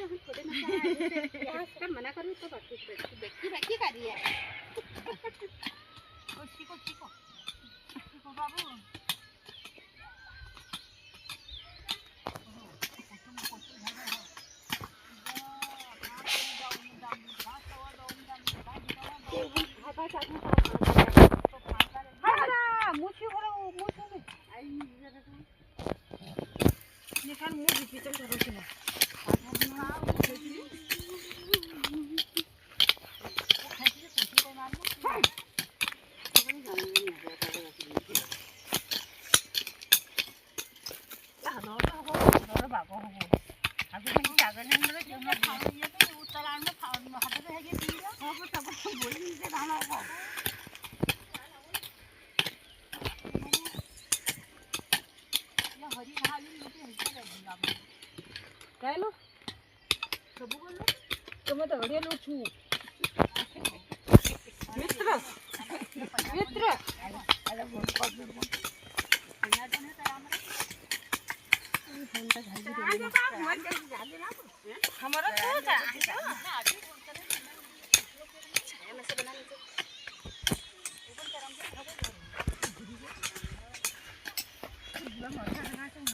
हम थोड़े ना यहाँ से मना करूँ तो देखी बैठी कर रही है सीखो बाबू Kailo, kamu tak ada lucu. Mitra, Mitra. हमारा तो